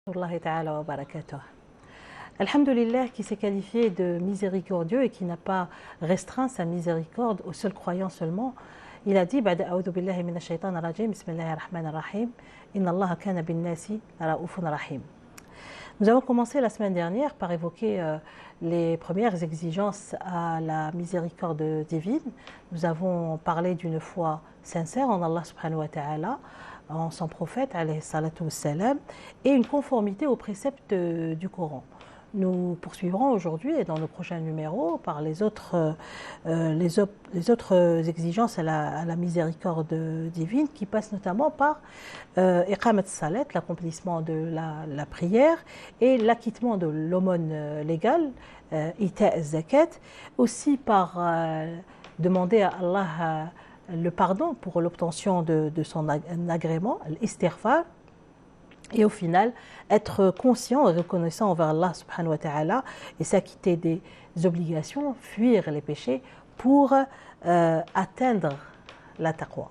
Allah ta'ala wa barakatuh. Alhamdulillah qui s'est qualifié de miséricordieux et qui n'a pas restreint sa miséricorde aux seuls croyants seulement. Il a dit Ba'da a'udhu billahi minash shaitanir rajim, bismillahir rahmanir rahim, inna Allah kana bin nasi ra'ufun rahim. Nous avons commencé la semaine dernière par évoquer les premières exigences à la miséricorde divine. Nous avons parlé d'une foi sincère en Allah subhanahu wa ta'ala, en son prophète alayhi salatu wassalam, et une conformité aux préceptes du Coran. Nous poursuivrons aujourd'hui et dans nos prochains numéros par les autres exigences à la miséricorde divine qui passent notamment par iqamat salat, l'accomplissement de la prière et l'acquittement de l'aumône légale, ita zakat, aussi par demander à Allah le pardon pour l'obtention de son agrément, l'istighfar. Et au final, être conscient et reconnaissant envers Allah subhanahu wa ta'ala et s'acquitter des obligations, fuir les péchés pour atteindre la taqwa.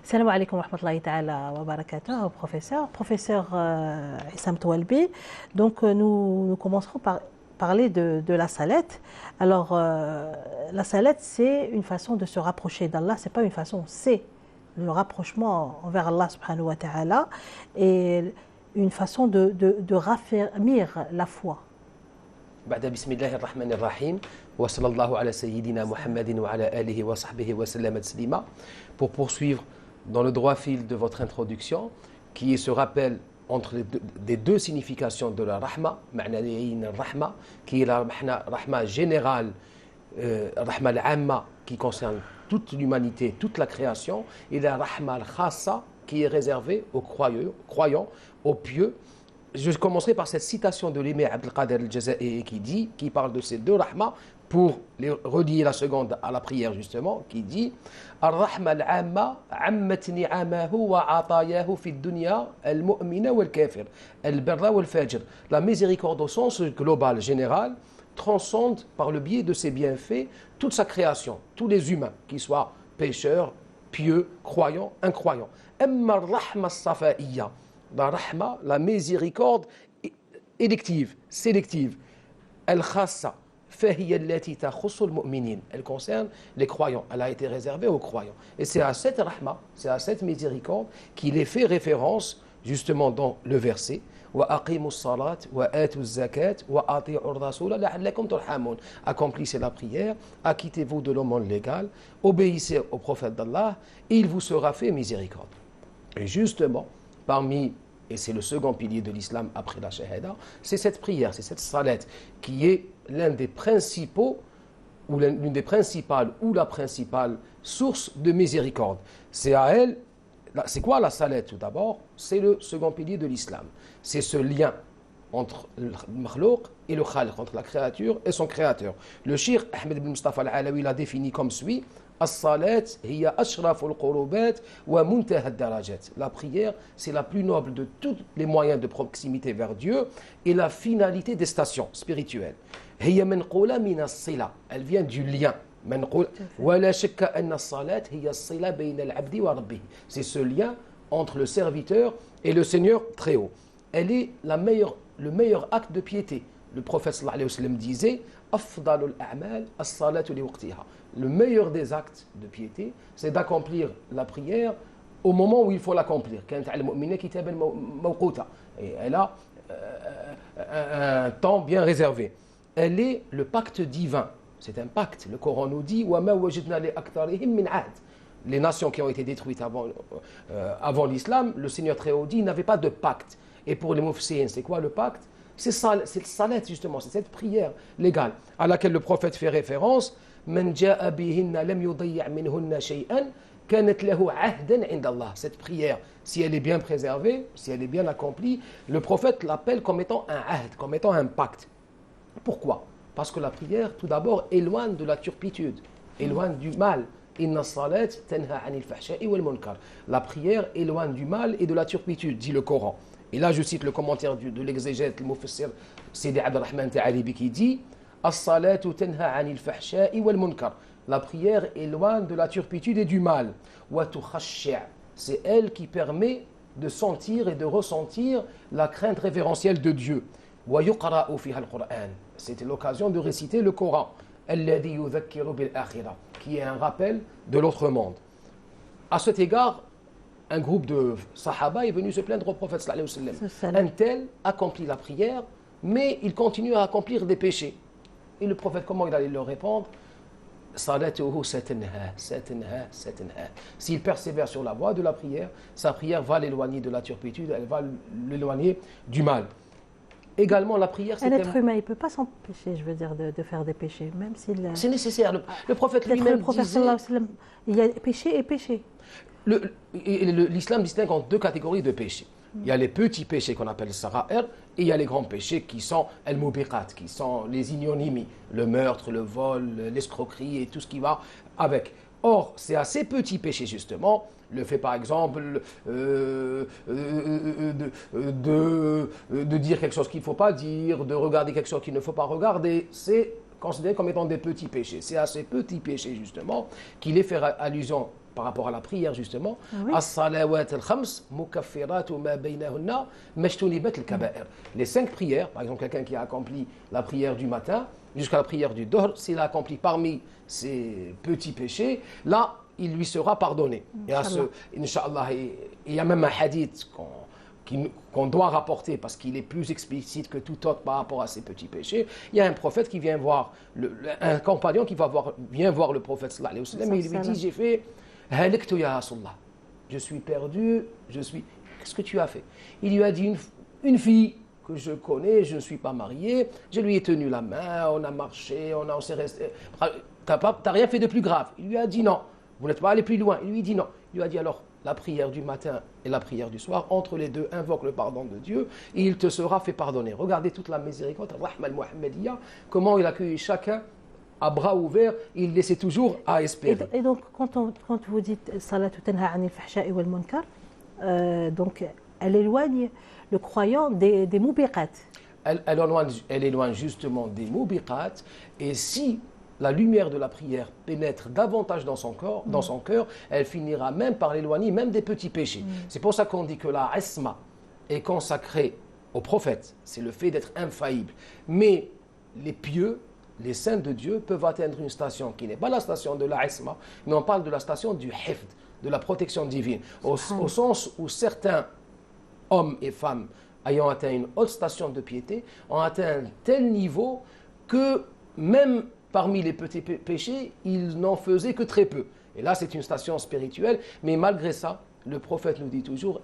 Salam alaikum wa rahmatullahi ta'ala wa barakatuh, professeur Issam Toualbi. Donc nous commencerons par parler de la salette. Alors la salette, c'est une façon de se rapprocher d'Allah, c'est pas une façon, c'est le rapprochement envers Allah subhanahu wa ta'ala et une façon de raffermir la foi. بعد بسم الله الرحمن الرحيم وصلى الله على سيدنا محمد وعلى آله وصحبه وسلم تسليما. Pour poursuivre dans le droit fil de votre introduction, qui est ce rappel entre les deux significations de la rahma, rahma, qui est la rahma générale, rahma al-amma, qui concerne toute l'humanité, toute la création, et la rahma al-khassa, qui est réservée aux croyants, aux pieux. Je commencerai par cette citation de l'émir Abdelkader al-Jazairi qui parle de ces deux rahmas pour relier la seconde à la prière justement, qui dit Ar-Rahma al-Amma ammat ni'amahu wa atayahu fi dunya al-mu'mina wal-kafir al-barra wal-fajr. La miséricorde au sens global, général, transcende par le biais de ses bienfaits toute sa création, tous les humains, qu'ils soient pécheurs, pieux, croyants, incroyants. Amma ar-Rahma as-Safa'iyya, la rahma, la miséricorde élective, sélective, al-khassa, fahiya allati takhussu al-mu'minin. Elle concerne les croyants, elle a été réservée aux croyants. Et c'est à cette rahma, c'est à cette miséricorde qu'il est fait référence justement dans le verset wa aqimus salat wa atuz zakat wa ati'ur rasula la'allakum turhamun. Accomplissez la prière, acquittez-vous de l'aumône légale, obéissez au prophète d'Allah, et il vous sera fait miséricorde. Et justement, parmi, et c'est le second pilier de l'islam après la shahada, c'est cette prière, c'est cette salat qui est l'un des principaux ou l'une des principales ou la principale source de miséricorde. C'est à elle, c'est quoi la salat tout d'abord? C'est le second pilier de l'islam. C'est ce lien entre le makhlouq et le khaliq, entre la créature et son créateur. Le cheikh Ahmed ibn Mustafa al-Alawi l'a défini comme suit. As-salat hiya ashraful qurubat wa muntaha ad-darajat. La prière, c'est la plus noble de tous les moyens de proximité vers Dieu et la finalité des stations spirituelles. Hiya manqula min as-sila. Elle vient du lien. ولا شك أن الصلاة هي الصلة بين العبد وربه. C'est ce lien entre le serviteur et le Seigneur très haut. Elle est le meilleur acte de piété. Le prophète sallallahu alayhi wa sallam disait أفضل الأعمال الصلاة لوقتها. Le meilleur des actes de piété, c'est d'accomplir la prière au moment où il faut l'accomplir. كانت على المؤمنين كتابا موقوتا. Et elle a un temps bien réservé. Elle est le pacte divin. C'est un pacte. Le Coran nous dit وَمَا وَجِدْنَا لِأَكْثَرِهِمْ مِنْ عَهْدٍ. Les nations qui ont été détruites avant l'islam, le Seigneur très haut dit, n'avait pas de pacte. Et pour les mufsirins, c'est quoi le pacte? C'est le salat justement, c'est cette prière légale à laquelle le prophète fait référence. مَنْ جَاءَ بِهِنَّ لَمْ يُضَيِّعْ مِنْهُنَّ شَيْئًا كَانَتْ لَهُ عَهْدًا عِنْدَ اللَّهِ. Cette prière, si elle est bien préservée, si elle est bien accomplie, le prophète l'appelle comme étant un ahd, comme étant un pacte. Pourquoi? Parce que la prière, tout d'abord, éloigne de la turpitude, éloigne du mal. Inna salat tanha anil fahsha'i wal munkar. La prière éloigne du mal et de la turpitude, dit le Coran. Et là, je cite le commentaire de l'exégète, le mufassir Sidi Abdelrahman Ta'alibi qui dit As-salatu tanha anil fahsha'i wal munkar. La prière éloigne de la turpitude et du mal. Wa tukhashshi'. C'est elle qui permet de sentir et de ressentir la crainte révérentielle de Dieu. وَيُقْرَأُ فِيهَا الْقُرْآنِ. C'était l'occasion de réciter le Coran. الَّذِي يُذَكِّرُ بِالْآخِرَةِ, qui est un rappel de l'autre monde. À cet égard, un groupe de Sahaba est venu se plaindre au prophète sallallahu alayhi wa sallam. Un tel accomplit la prière, mais il continue à accomplir des péchés. Et le prophète, comment il allait leur répondre? S'il persévère sur la voie de la prière, sa prière va l'éloigner de la turpitude, elle va l'éloigner du mal. Également, la prière, c'est un être humain, il ne peut pas s'empêcher, je veux dire, de faire des péchés, même s'il... C'est nécessaire. Le prophète lui-même disait... Il y a péché et péché. L'islam distingue en deux catégories de péchés. Il y a les petits péchés qu'on appelle sara'ir, et il y a les grands péchés qui sont al-mubiqat, qui sont les ignonymies, le meurtre, le vol, l'escroquerie et tout ce qui va avec. Or, c'est à ces petits péchés justement, le fait par exemple de dire quelque chose qu'il ne faut pas dire, de regarder quelque chose qu'il ne faut pas regarder, c'est considéré comme étant des petits péchés. C'est à ces petits péchés justement qu'il est fait allusion par rapport à la prière justement. As-salawat al-khams mukaffiratu ma baynahunna majtunibat al-kaba'ir. Les 5 prières, par exemple quelqu'un qui a accompli la prière du matin jusqu'à la prière du dohr, s'il a accompli parmi ces petits péchés, là il lui sera pardonné. Et à ce, Inch'Allah, il y a même un hadith qu'on doit rapporter parce qu'il est plus explicite que tout autre par rapport à ces petits péchés. Il y a un prophète qui vient voir, un compagnon qui vient voir le prophète sallallahu alayhi wa sallam et il lui dit, j'ai fait halaktu ya Rasulullah, je suis perdu, qu'est-ce que tu as fait? Il lui a dit, une fille que je connais, je ne suis pas marié, je lui ai tenu la main, on a marché, on s'est resté, t'as rien fait de plus grave. Il lui a dit non, vous n'êtes pas allé plus loin. Il lui dit non. Il lui a dit alors, la prière du matin et la prière du soir, entre les deux, invoque le pardon de Dieu et il te sera fait pardonner. Regardez toute la miséricorde, Rahma al-Muhammadiyya, comment il accueille chacun à bras ouverts, il laissait toujours à espérer. Et donc, quand vous dites Salatu tanha anil fahsha'i wal munkar, donc elle éloigne le croyant des mubiqat. Elle éloigne justement des mubiqat, et si la lumière de la prière pénètre davantage dans son cœur, elle finira même par l'éloigner, même des petits péchés. C'est pour ça qu'on dit que la isma est consacrée au prophète, c'est le fait d'être infaillible. Mais les pieux, les saints de Dieu peuvent atteindre une station qui n'est pas la station de la isma, mais on parle de la station du hifd, de la protection divine, au sens où certains hommes et femmes ayant atteint une haute station de piété ont atteint un tel niveau que même parmi les petits péchés, ils n'en faisaient que très peu. Et là, c'est une station spirituelle, mais malgré ça, le prophète nous dit toujours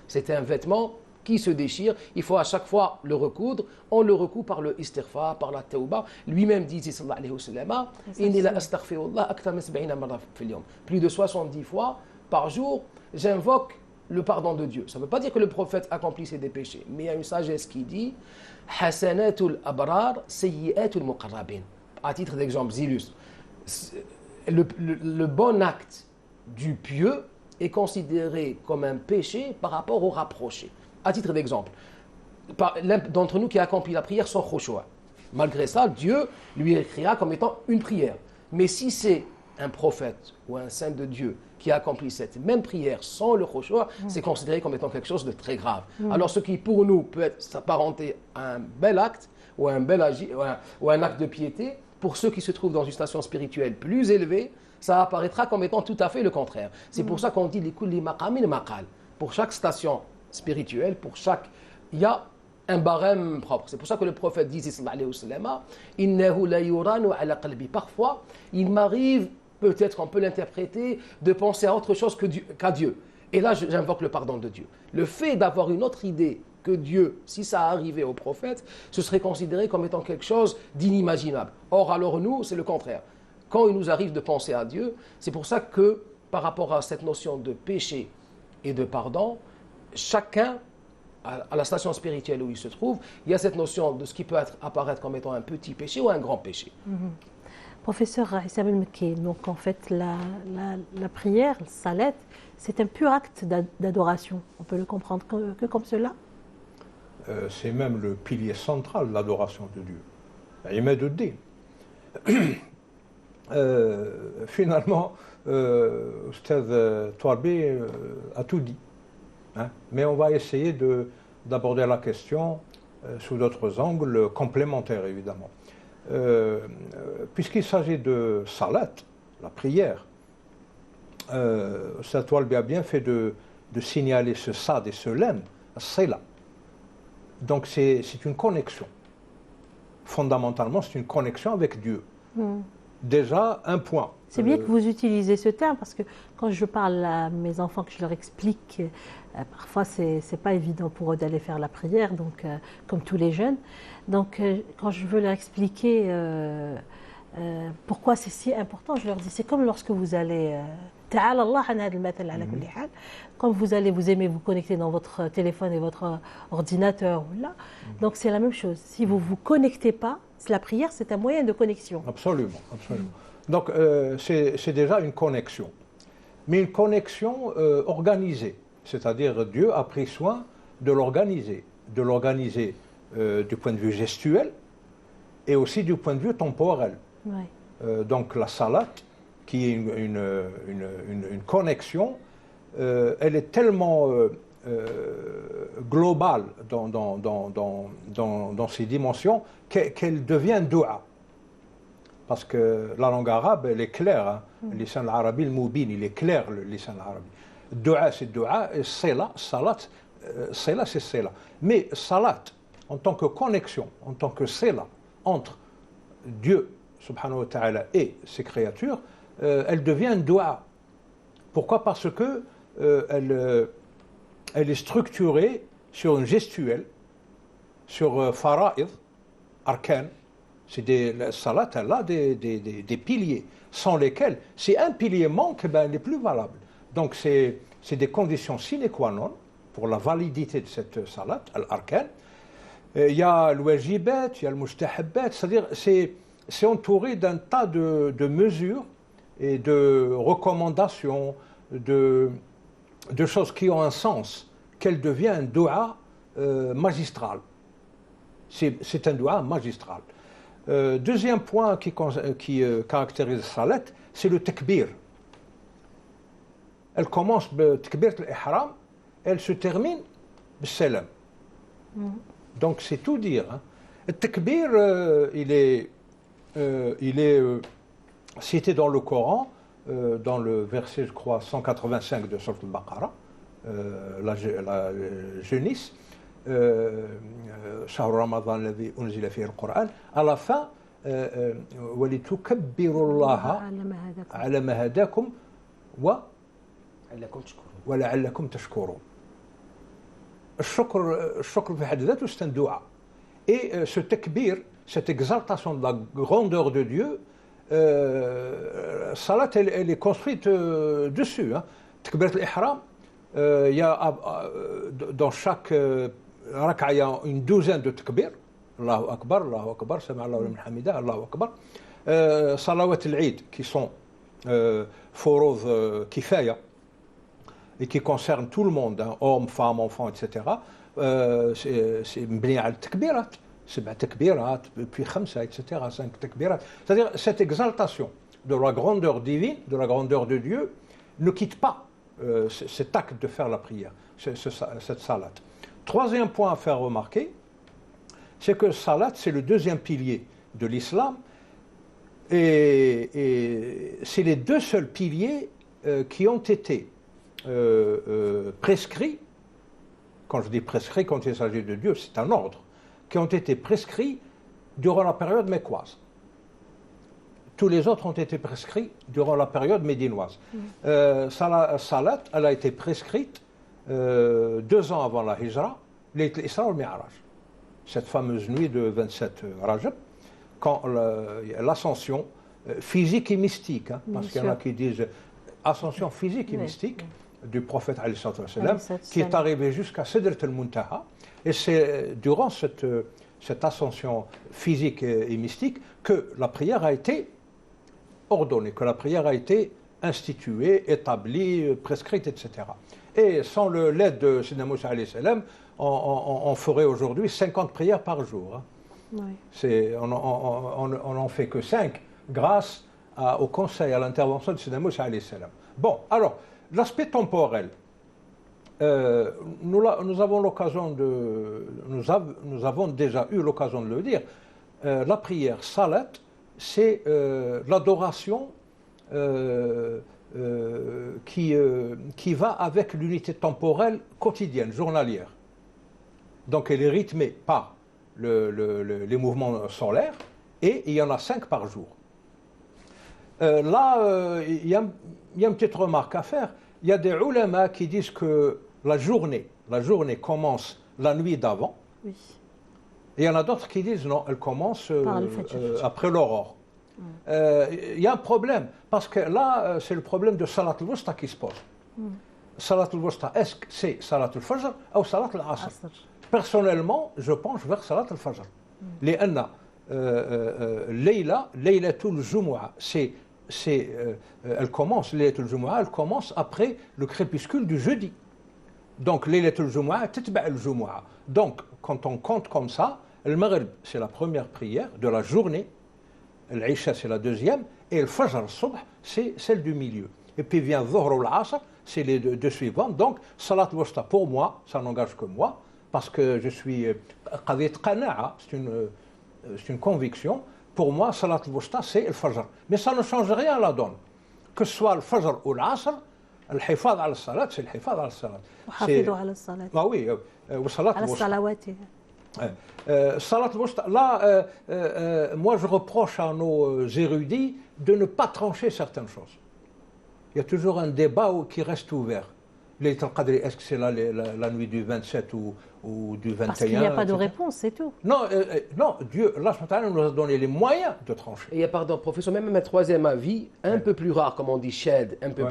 c'est un vêtement qui se déchire, il faut à chaque fois le recoudre, on le recoud par le istighfar, par la tawba. Lui-même dit, sallallahu alayhi wa sallam, inni la astaghfirullah akthar min 70 marra fil yawm. Plus de 70 fois par jour, j'invoque le pardon de Dieu. Ça ne veut pas dire que le prophète accomplissait des péchés, mais il y a une sagesse qui dit hasanatul abrar sayyi'atul muqarrabin. À titre d'exemple illustre, le bon acte du pieux est considéré comme un péché par rapport au rapproché. À titre d'exemple, l'un d'entre nous qui a accompli la prière sans khushu', malgré ça, Dieu lui écrira comme étant une prière. Mais si c'est un prophète ou un saint de Dieu qui a accompli cette même prière sans le khushu', c'est considéré comme étant quelque chose de très grave. Alors ce qui pour nous peut être s'apparenter à un bel acte ou un acte de piété, pour ceux qui se trouvent dans une station spirituelle plus élevée, ça apparaîtra comme étant tout à fait le contraire. C'est pour ça qu'on dit likulli maqamin maqal. Pour chaque station spirituelle, il y a un barème propre. C'est pour ça que le prophète dit sallallahu alayhi wa sallam, innahu la yuranu ala qalbi. Parfois, il m'arrive, peut-être on peut l'interpréter, de penser à autre chose qu'à Dieu. Et là, j'invoque le pardon de Dieu. Le fait d'avoir une autre idée que Dieu, si ça arrivait au prophète, ce serait considéré comme étant quelque chose d'inimaginable. Or, alors nous, c'est le contraire. Quand il nous arrive de penser à Dieu, c'est pour ça que, par rapport à cette notion de péché et de pardon, chacun, à la station spirituelle où il se trouve, il y a cette notion de ce qui peut apparaître comme étant un petit péché ou un grand péché. Professeur Issam El-Mekki, donc en fait la prière, le salat, c'est un pur acte d'adoration. On peut le comprendre que comme cela. C'est même le pilier central de l'adoration de Dieu. Il met de dé. Finalement, Oustaz Touarbi a tout dit. Hein. Mais on va essayer d'aborder la question sous d'autres angles complémentaires, évidemment. Puisqu'il s'agit de salat, la prière, Oustaz Touarbi a bien fait de signaler ce sad et ce lem, c'est là. Donc c'est une connexion. Fondamentalement, c'est une connexion avec Dieu. Déjà, un point. C'est bien que vous utilisez ce terme parce que quand je parle à mes enfants, que je leur explique, parfois c'est pas évident pour eux d'aller faire la prière, donc comme tous les jeunes. Donc quand je veux leur expliquer pourquoi c'est si important, je leur dis c'est comme lorsque vous allez quand vous allez vous aimer vous connecter dans votre téléphone et votre ordinateur, là, donc c'est la même chose. Si vous vous connectez pas, la prière c'est un moyen de connexion. Absolument, absolument. Donc c'est déjà une connexion, mais une connexion organisée. C'est-à-dire Dieu a pris soin de l'organiser du point de vue gestuel et aussi du point de vue temporel. Ouais. Donc la salat, qui est une connexion, elle est tellement globale dans ses dimensions qu'elle devient dua. Parce que la langue arabe, elle est claire. Hein. Le lisan arabi, le moubin, il est clair, le lisan arabi. Dua, c'est dua, et salat, c'est salat. Mais salat, en tant que connexion, en tant que salat entre Dieu, subhanahu wa ta'ala, et ses créatures, elle devient dua. Pourquoi? Parce que elle est structurée sur une gestuelle, sur fara'id, arkan. C'est des salat, elle a des piliers, sans lesquels, si un pilier manque, ben, elle n'est plus valable. Donc c'est des conditions sine qua non pour la validité de cette salat, al-arkan. Il y a le wajibat, il y a le mustahabbat, c'est-à-dire c'est entouré d'un tas de mesures et de recommandations, de choses qui ont un sens, qu'elle devient un dua magistral. C'est un dua magistral. Deuxième point qui caractérise la salat, c'est le takbir. Elle commence par takbir al-ihram, elle se termine par salam. Donc c'est tout dire. Hein. Le takbir, il est cité dans le Coran, dans le verset, je crois, 185 de Sourate al-Baqarah, la Génisse. شهر رمضان الذي أنزل فيه القرآن على fin ولتكبروا الله على ما هداكم ولعلكم تشكرون. الشكر في حد ذاته c'est un dua. Et ce takbir, cette exaltation de la grandeur de Dieu, salat elle est construite dessus. Hein. Takbirat al-ihram, il y a dans chaque raka, il y a une douzaine de takbir. Allahu Akbar, Sami Allahu liman hamida, Allahu Akbar. Salawat al-Eid, qui sont forouz kifaya, et qui concernent tout le monde, hein, hommes, femmes, enfants, etc. C'est mbni al takbirat, 7 takbirat, puis 5, etc., 5 takbirat. C'est-à-dire, cette exaltation de la grandeur divine, de la grandeur de Dieu, ne quitte pas cet acte de faire la prière, cette salat. Troisième point à faire remarquer, c'est que salat, c'est le deuxième pilier de l'islam, et c'est les deux seuls piliers qui ont été prescrits. Quand je dis prescrits, quand il s'agit de Dieu, c'est un ordre, qui ont été prescrits durant la période mécoise. Tous les autres ont été prescrits durant la période médinoise. Salat, elle a été prescrite 2 ans avant la Hijra, l'Isra al Mi'raj. Cette fameuse nuit de 27 Rajab, quand l'ascension physique et mystique, hein, parce qu'il y en a qui disent ascension physique et mystique du prophète alayhi salam, qui est arrivé jusqu'à Sidrat al-Muntaha, et c'est durant cette ascension physique et mystique que la prière a été ordonnée, que la prière a été instituée, établie, prescrite, etc. Et sans l'aide de Sayyidina Moussa alayhi salam, on ferait aujourd'hui 50 prières par jour. Hein. Oui. On n'en fait que 5 grâce au conseil, à l'intervention de Sayyidina Moussa alayhi salam. Bon, alors, l'aspect temporel. Nous avons l'occasion nous avons déjà eu l'occasion de le dire. La prière salat, c'est l'adoration qui va avec l'unité temporelle quotidienne, journalière. Donc elle est rythmée par les mouvements solaires et il y en a 5 par jour. Là, il y a une petite remarque à faire. Il y a des ulama qui disent que la journée commence la nuit d'avant. Oui. Et il y en a d'autres qui disent non, elle commence après l'aurore. Mm. Il y a un problème, parce que là, c'est le problème de Salat al-Wusta qui se pose. Salat al-Wusta, est-ce que c'est Salat al-Fajr ou Salat al-Asr? Personnellement, je penche vers Salat al-Fajr. لأن Laylatul Jumu'ah, elle commence, Laylatul Jumu'ah, elle commence après le crépuscule du jeudi. Donc, Laylatul Jumu'ah, Titba' al-Jumu'ah. Donc, quand on compte comme ça, le Maghrib, c'est la première prière de la journée, l'Isha, c'est la deuxième, et le Fajr al-Subh, c'est celle du milieu. Et puis vient Dhuhr ou l'Asr, c'est les deux suivantes. Donc, Salat al-Wusta, pour moi, ça n'engage que moi, parce que je suis qadiyat qana'a, c'est une conviction. Pour moi, Salat al-Wusta, c'est le Fajr. Mais ça ne change rien à la donne. Que ce soit le Fajr ou l'Asr, le hifad al salat, c'est le hifad al salat. وحافظوا على الصلاة. Ah oui, Salat على الصلوات. Salat al-Wusta. Là, moi, je reproche à nos érudits de ne pas trancher certaines choses. Il y a toujours un débat qui reste ouvert. Laylat al-Qadr, est-ce que c'est la nuit du 27 ou du 21? Parce qu'il n'y a pas de réponse, c'est tout. Non, Dieu, Allah nous a donné les moyens de trancher. Et il y a, pardon, professeur, même un troisième avis, un peu plus rare, comme on dit, shad, un peu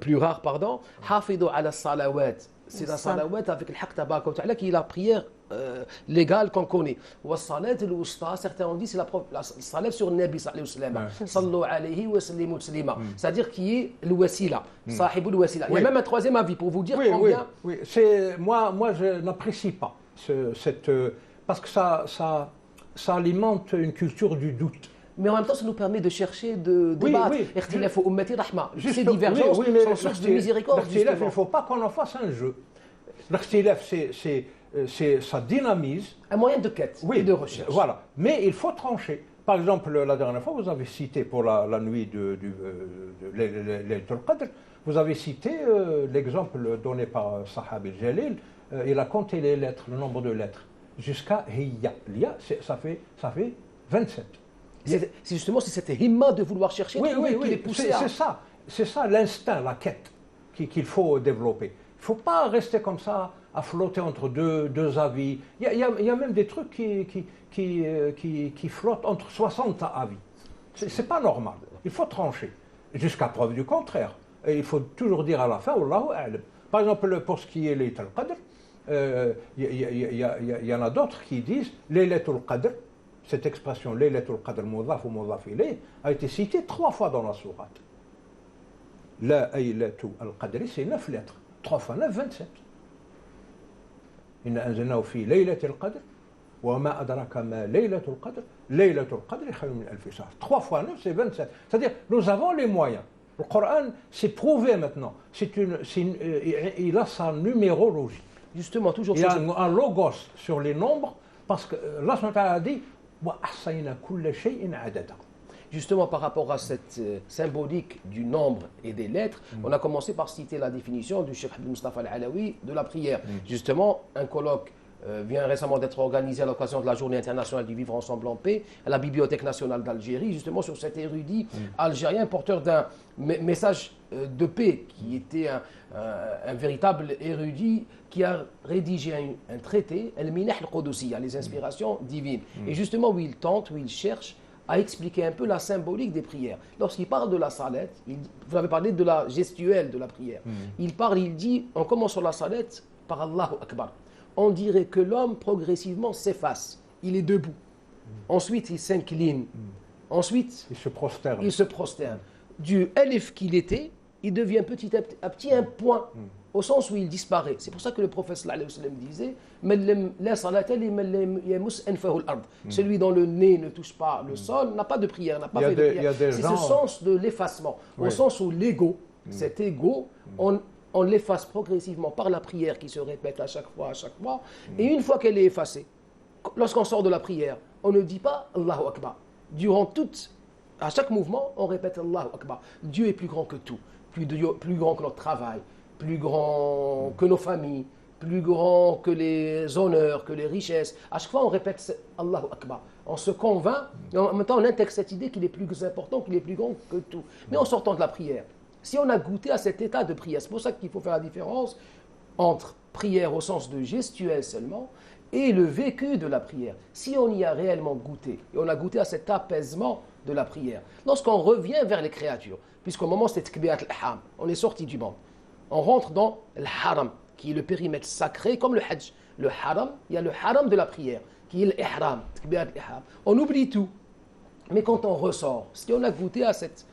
plus rare, pardon. Hafidou ala salawat. C'est la salawat avec le haqq tabaraka wa ta'ala qui est la prière légale qu'on connaît. Wa salat al-wusta, certains ont dit c'est la salat sur le Nabi sallallahu alayhi wa sallam. Sallu alayhi wa sallimu taslima. C'est-à-dire qui est le wasila, sahibul wasila. Il y a même un troisième avis pour vous dire combien. Oui, moi je n'apprécie pas parce que ça alimente une culture du doute. Mais en même temps, ça nous permet de chercher, de débattre. Ikhtilaf ummati rahma. Ces divergences sont source de miséricorde. L'Ikhtilaf, il ne faut pas qu'on en fasse un jeu. L'Ikhtilaf, ça dynamise. Un moyen de quête et de recherche. Voilà. Mais il faut trancher. Par exemple, la dernière fois, vous avez cité pour la nuit de Laylatul Qadr, vous avez cité l'exemple donné par Sahabi Jalil. Il a compté les lettres, le nombre de lettres, jusqu'à Hiya. Hiya, ça fait 27. C'est justement cette himma de vouloir chercher qui est poussé à... C'est ça l'instinct, la quête qu'il faut développer. Il ne faut pas rester comme ça à flotter entre deux avis. Il y a même des trucs qui flottent entre 60 avis. C'est pas normal. Il faut trancher, jusqu'à preuve du contraire. Et il faut toujours dire à la fin, Wallahu a'lam. Par exemple, pour ce qui est Laylatul Qadr, il y en a d'autres qui disent Laylatul Qadr. Cette expression, Laylatul Qadr mudhaf ou mudhaf ilayh, a été citée 3 fois dans la sourate. La Laylatul Qadr, c'est 9 lettres. 3 fois 9, 27. Inna anzalnahu fi Laylatul Qadr, wa ma adraka ma Laylatul Qadr, Laylatul Qadr khayrun min alf shahr. 3 fois 9, c'est 27. C'est-à-dire, nous avons les moyens. Le Coran, c'est prouvé maintenant. Il a sa numérologie. Justement, toujours il y a un logos sur les nombres, parce que Allah a dit Justement, par rapport à cette symbolique du nombre et des lettres, on a commencé par citer la définition du Cheikh Abdel Mustafa Al-Alawi de la prière. Justement, un colloque vient récemment d'être organisé à l'occasion de la Journée internationale du vivre ensemble en paix à la Bibliothèque nationale d'Algérie, justement sur cet érudit algérien porteur d'un message de paix, qui était un véritable érudit qui a rédigé un traité, El-Minah al-Qudusiyya, les inspirations divines. Et justement, où il cherche à expliquer un peu la symbolique des prières. Lorsqu'il parle de la salat, vous avez parlé de la gestuelle de la prière. Il dit, on commence sur la salat par Allahu Akbar. On dirait que l'homme progressivement s'efface. Il est debout. Ensuite, il s'incline. Ensuite, il se prosterne. Du alif qu'il était, il devient petit à petit un point au sens où il disparaît. C'est pour ça que le prophète sallallahu alayhi wa sallam disait "Man lam la salata liman lam yamus anfahu al-ard." Celui dont le nez ne touche pas le sol n'a pas de prière, n'a pas fait de prière. C'est ce sens de l'effacement, au sens où l'ego, cet ego, on l'efface progressivement par la prière qui se répète à chaque fois. Et une fois qu'elle est effacée, lorsqu'on sort de la prière, on ne dit pas Allahu Akbar. À chaque mouvement, on répète Allahu Akbar. Dieu est plus grand que tout, plus grand que notre travail, plus grand que nos familles, plus grand que les honneurs, que les richesses. À chaque fois, on répète Allahu Akbar. On se convainc, et en même temps, on intègre cette idée qu'il est plus important, qu'il est plus grand que tout. Mais en sortant de la prière, si on a goûté à cet état de prière, c'est pour ça qu'il faut faire la différence entre prière au sens de gestuelle seulement et le vécu de la prière. Si on y a réellement goûté, et on a goûté à cet apaisement de la prière, lorsqu'on revient vers les créatures, puisqu'au moment c'était Takbirat al-Ihram, on est sorti du monde, on rentre dans l'Haram, qui est le périmètre sacré, comme le Hajj. Le Haram, il y a le Haram de la prière, qui est l'Ihram, Takbirat al-Ihram. On oublie tout. Mais quand on ressort, si on a goûté à cet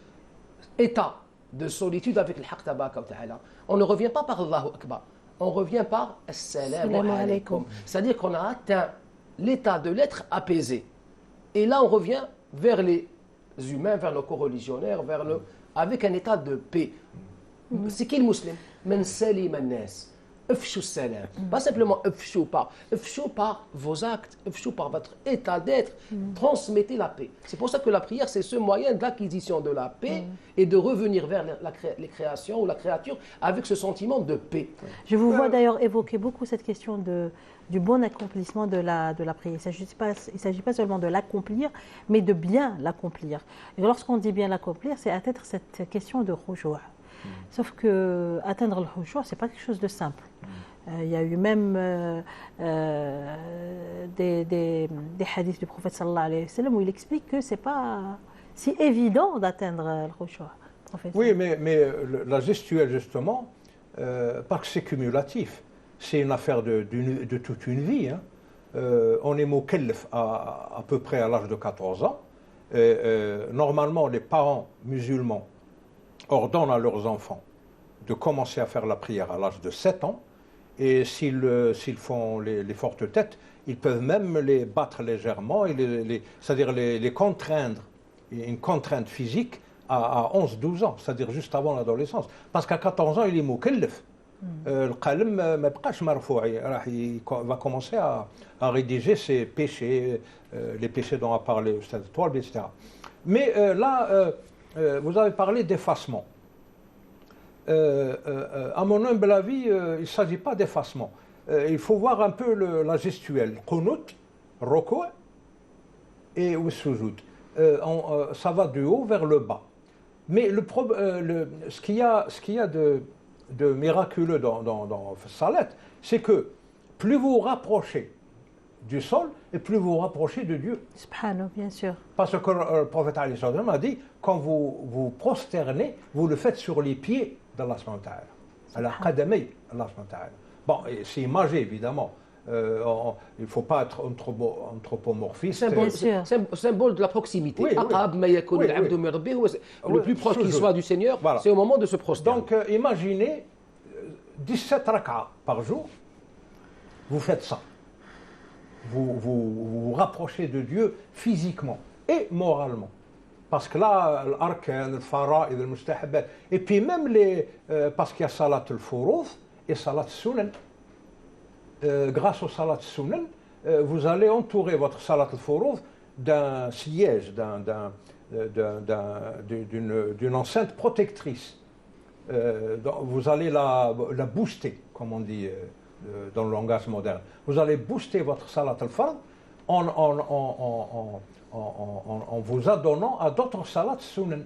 état de solitude avec le Haqq Tabaraka wa Ta'ala, on ne revient pas par Allahu Akbar, on revient par Assalamu alaykum. C'est-à-dire qu'on a atteint l'état de l'être apaisé. Et là, on revient vers les humains, vers nos co-religionnaires, avec un état de paix. C'est qui le musulman? Man salim an-nas. Ufshu salam. Pas simplement ufshu par vos actes, ufshu par votre état d'être. Transmettez la paix. C'est pour ça que la prière, c'est ce moyen d'acquisition de la paix et de revenir vers les créations ou la créature avec ce sentiment de paix. Je vous vois d'ailleurs évoquer beaucoup cette question du bon accomplissement de la prière. Il ne s'agit pas seulement de l'accomplir, mais de bien l'accomplir. Et lorsqu'on dit bien l'accomplir, c'est atteindre cette question de khushu'. Sauf que atteindre le khushu', c'est pas quelque chose de simple. Il y a eu même des hadiths du prophète sallallahu alayhi wa sallam où il explique que c'est pas si évident d'atteindre le khushu'. Oui, mais la gestuelle justement, parce que c'est cumulatif, c'est une affaire de toute une vie. Hein. On est mukallaf à peu près à l'âge de 14 ans. Normalement, les parents musulmans ordonnent à leurs enfants de commencer à faire la prière à l'âge de 7 ans, et s'ils font les fortes têtes, ils peuvent même les battre légèrement, c'est-à-dire les contraindre, une contrainte physique à 11-12 ans, c'est-à-dire juste avant l'adolescence. Parce qu'à 14 ans, il est mukallaf. Le qalm ma bqash marfou'i, il va commencer à rédiger ses péchés, les péchés dont a parlé Ustad Toualbi, etc. Mais là, vous avez parlé d'effacement. À mon humble avis, il ne s'agit pas d'effacement. Il faut voir un peu la gestuelle. Qunut, ruku' et sujud. Ça va du haut vers le bas. Mais ce qu'il y a de miraculeux dans Salat, c'est que plus vous vous rapprochez du sol et plus vous vous rapprochez de Dieu. Subhanahu, bien sûr. Parce que le prophète a dit, quand vous vous prosternez, vous le faites sur les pieds d'Allah subhanahu wa ta'ala. Allah qadamay Allah subhanahu wa ta'ala. Bon, c'est imagé évidemment. Il ne faut pas être anthropomorphiste. Symbole de la proximité. Oui. Le plus proche qu'il soit du Seigneur, voilà. C'est au moment de se prosterner. Donc imaginez 17 rak'a par jour, vous faites ça. Vous vous rapprochez de Dieu physiquement et moralement. Parce que là, l'arkan, le fara'id, le mustahabat, et puis même parce qu'il y a salat al-furud et salat sunan. Grâce au salat sunan, vous allez entourer votre salat al-furud d'un siège, d'une enceinte protectrice. Vous allez la booster, comme on dit dans le langage moderne. Vous allez booster votre salat al-fard en vous adonnant à d'autres salats sunan.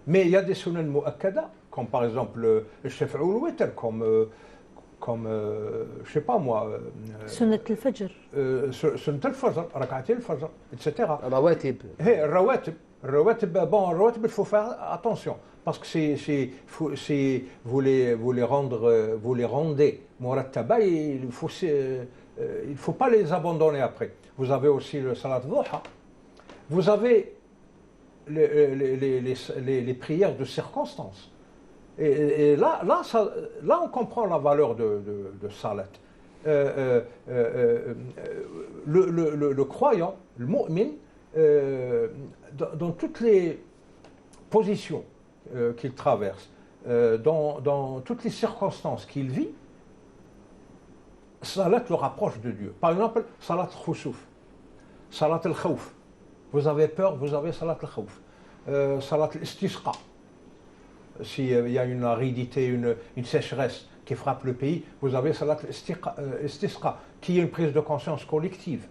Mais il y a des sunan mu'akkada, comme par exemple le shaf'u ou le witr, comme je sais pas moi. Sunnat al-Fajr. Sunnat al-Fajr, rak'ati al-Fajr, etc. Rawatib. Rawatib, il faut faire attention. Parce que si vous les rendez murattaba, il ne faut pas les abandonner après. Vous avez aussi le salat dhuha. Vous avez les prières de circonstance. Là, on comprend la valeur de salat. Le croyant, le mu'min, dans toutes les positions qu'il traverse, dans toutes les circonstances qu'il vit, salat le rapproche de Dieu. Par exemple, salat al-khusuf, salat al-khawf. Vous avez peur, vous avez salat al-khawf. Salat al-istisqa. S'il y a une aridité, une sécheresse qui frappe le pays, vous avez salat al-istisqa, qui est une prise de conscience collective.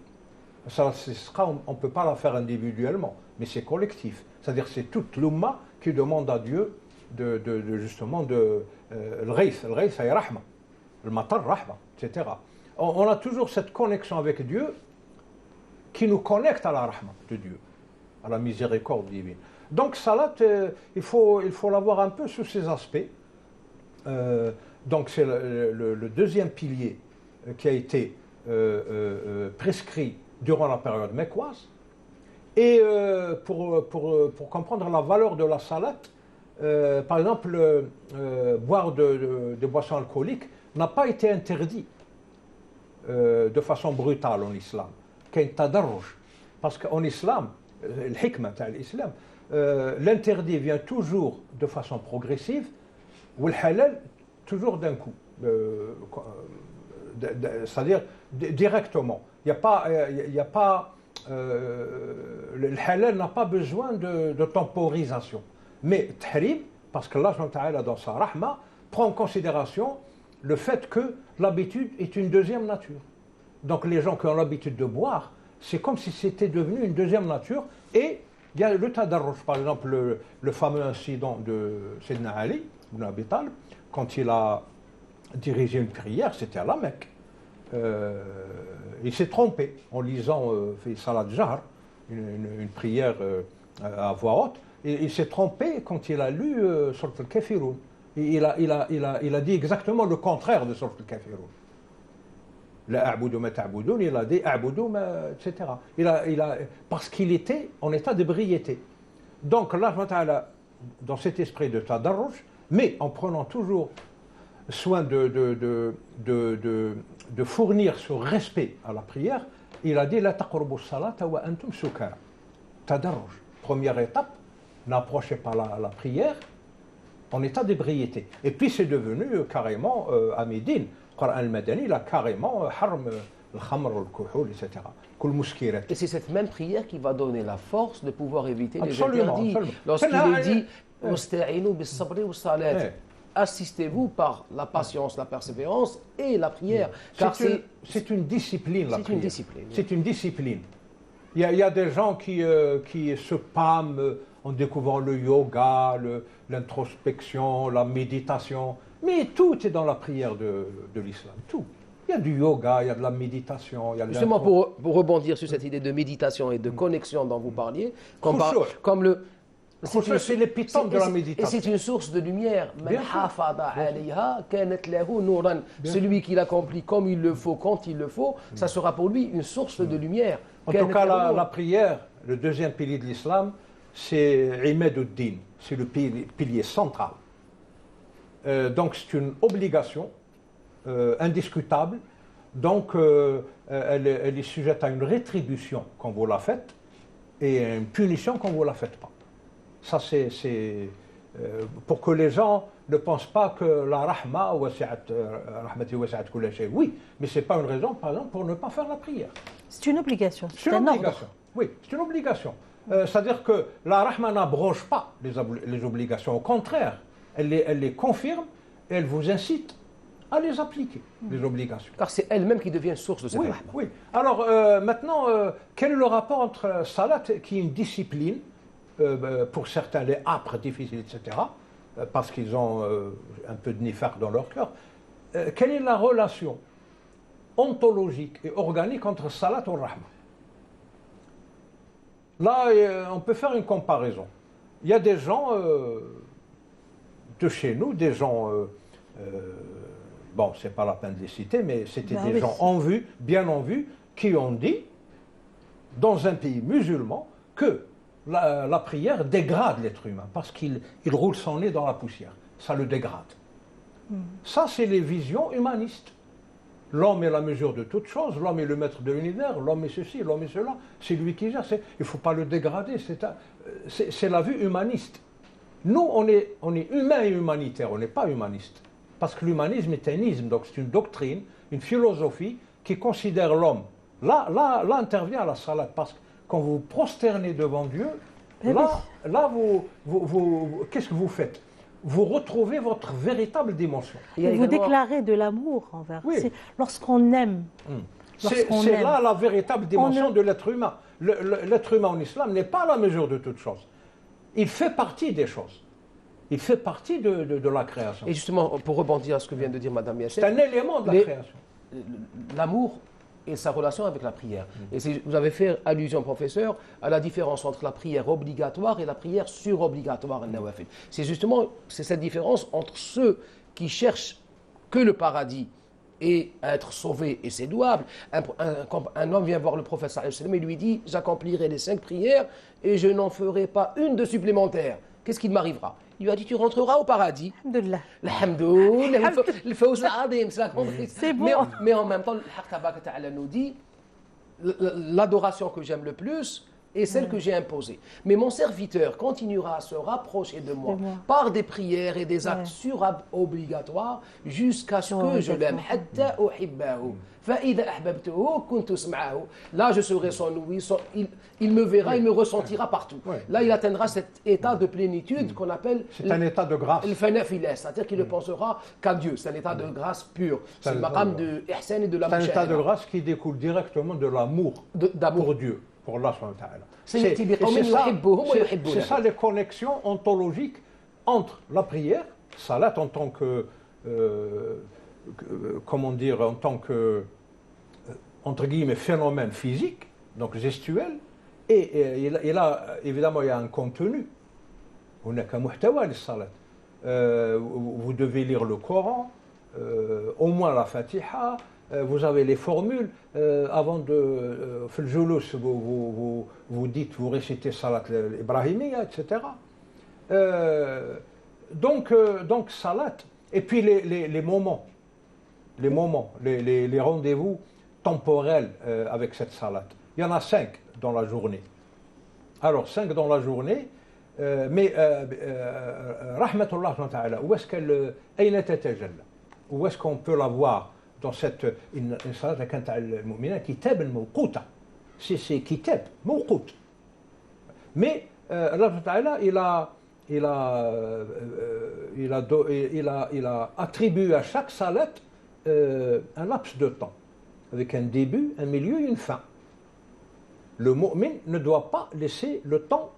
Salat al-istisqa, on ne peut pas la faire individuellement, mais c'est collectif. C'est-à-dire c'est toute l'umma qui demande à Dieu justement le ghayth. Le ghayth, c'est rahma. Le matar, rahma, etc. On a toujours cette connexion avec Dieu qui nous connecte à la rahma de Dieu, à la miséricorde divine. Donc, salat, il faut l'avoir un peu sous ces aspects. Donc, c'est le deuxième pilier qui a été prescrit durant la période mécoise. Et pour comprendre la valeur de la salat, par exemple, boire de boissons alcooliques n'a pas été interdit de façon brutale en islam. Qu'il tadarruj. Parce qu'en islam, le hikmah de l'islam, l'interdit vient toujours de façon progressive, ou le halal toujours d'un coup. C'est-à-dire directement. Il n'y a pas, le halal n'a pas besoin de temporisation. Mais tahrim, parce que Allah dans sa rahma, prend en considération le fait que l'habitude est une deuxième nature. Donc les gens qui ont l'habitude de boire, c'est comme si c'était devenu une deuxième nature. Et il y a le tadarruj, par exemple le fameux incident de Sayyidina Ali ibn Abi Talib, quand il a dirigé une prière, c'était à la Mecque. Il s'est trompé en lisant Salat Jahr, une prière à voix haute. Il s'est trompé quand il a lu Surat al-Kafirun. Il a dit exactement le contraire de Surat al-Kafirun. La a'budu ma ta'budun, il a dit a'budu ma, etc. Parce qu'il était en état d'ébriété. Donc Allah, dans cet esprit de tadarruj, mais en prenant toujours soin de fournir ce respect à la prière, il a dit la taqrubu salata wa antum sukara. Tadarruj. Première étape, n'approchez pas la prière en état d'ébriété. Et puis c'est devenu carrément à Médine. Coran al-Madani, il a carrément haram le khamr, le kuhul, etc. Et c'est cette même prière qui va donner la force de pouvoir éviter les absolument, interdits. Absolument. Lorsqu'il est dit assistez-vous par la patience, la persévérance et la prière. Car c'est une discipline, la prière. C'est une discipline. Il y a des gens qui se pâment en découvrant le yoga, l'introspection, la méditation. Mais tout est dans la prière de l'islam, tout. Il y a du yoga, il y a de la méditation. Il y a justement, pour rebondir sur cette idée de méditation et de connexion dont vous parliez, comme le... C'est l'épitome de la méditation. Et c'est une source de lumière. Celui qui l'accomplit comme il le faut, quand il le faut, ça sera pour lui une source de lumière. En tout cas, la prière, le deuxième pilier de l'islam, c'est Imaduddin, c'est le pilier central. Donc c'est une obligation indiscutable. Donc elle est sujette à une rétribution quand vous la faites et à une punition quand vous ne la faites pas. Ça c'est pour que les gens ne pensent pas que la rahma rahmati wasi'at kulla shay. Oui, mais c'est pas une raison, par exemple, pour ne pas faire la prière. C'est une obligation. C'est une obligation. Oui, c'est une obligation. C'est-à-dire que la rahma n'abroge pas les obligations. Au contraire, elle les confirme et elle vous incite à les appliquer, les obligations. Car c'est elle-même qui devient source de cette rahma. Oui. Alors maintenant, quel est le rapport entre salat, qui est une discipline, pour certains les âpres, difficiles, etc., parce qu'ils ont un peu de nifaq dans leur cœur, quelle est la relation ontologique et organique entre salat et rahma? Là, on peut faire une comparaison. Il y a des gens de chez nous, des gens, bon, c'est pas la peine de les citer, mais c'était des gens en vue, bien en vue, qui ont dit, dans un pays musulman, que la prière dégrade l'être humain, parce qu'il roule son nez dans la poussière. ça le dégrade. Ça, c'est les visions humanistes. L'homme est la mesure de toute chose, l'homme est le maître de l'univers, l'homme est ceci, l'homme est cela, c'est lui qui gère. Il ne faut pas le dégrader, c'est la vue humaniste. Nous, on est humain et humanitaire, on n'est pas humaniste. Parce que l'humanisme est un isme, donc c'est une doctrine, une philosophie qui considère l'homme. Là intervient la salat, parce que quand vous vous prosternez devant Dieu, là qu'est-ce que vous faites? Vous retrouvez votre véritable dimension. Vous déclarez de l'amour envers. Oui. Lorsqu'on aime. C'est là la véritable dimension de l'être humain. L'être humain en islam n'est pas la mesure de toute chose. Il fait partie des choses. Il fait partie de la création. Et justement, pour rebondir à ce que vient de dire Mme Yassine, c'est un élément de la création. L'amour et sa relation avec la prière. Et vous avez fait allusion, professeur, à la différence entre la prière obligatoire et la prière surobligatoire, al-nawafil. C'est cette différence entre ceux qui cherchent que le paradis et à être sauvé, et c'est louable. Un homme vient voir le prophète sallallahu alayhi wa sallam et lui dit « J'accomplirai les 5 prières et je n'en ferai pas une de supplémentaire. Qu'est-ce qui m'arrivera ?» Il lui a dit, tu rentreras au paradis. Alhamdulillah. Alhamdulillah. Le fawz al-azim, c'est bon. Mais en même temps, le Haqq tabaraka ta'ala nous dit, l'adoration que j'aime le plus est celle que j'ai imposée. Mais mon serviteur continuera à se rapprocher de moi par des prières et des actes surobligatoires jusqu'à ce que je l'aime. Hatta uhibbahu. Là, je serai son ouïe, il me verra, il me ressentira partout. Là, il atteindra cet état de plénitude qu'on appelle... C'est un état de grâce. C'est-à-dire qu'il ne pensera qu'à Dieu. C'est un état de grâce pure. C'est le maqam de ihsan et de l'amour. C'est un état de grâce qui découle directement de l'amour pour Dieu, pour Allah subhanahu wa ta'ala. C'est ça les connexions ontologiques entre la prière, salat en tant que... comment dire, en tant que, entre guillemets, phénomène physique, donc gestuel, et là, évidemment, il y a un contenu. Vous devez lire le Coran, au moins la Fatiha, vous avez les formules, avant de faire le julus, vous dites, vous récitez Salat l'Ibrahimiyya, etc. Donc, Salat, et puis les moments, les rendez-vous temporels avec cette salat. Il y en a 5 dans la journée. Alors, 5 dans la journée, mais rahmatullah ta'ala, où est-ce qu'elle ayna tatajalla? Où est-ce qu'on peut la voir dans cette salat كانت على المؤمنين كتابا موقوتا. C'est kitab موقوت. Mais Allah ta'ala, il a attribué à chaque salat un laps de temps, avec un début, un milieu et une fin. Le mu'min ne doit pas laisser le temps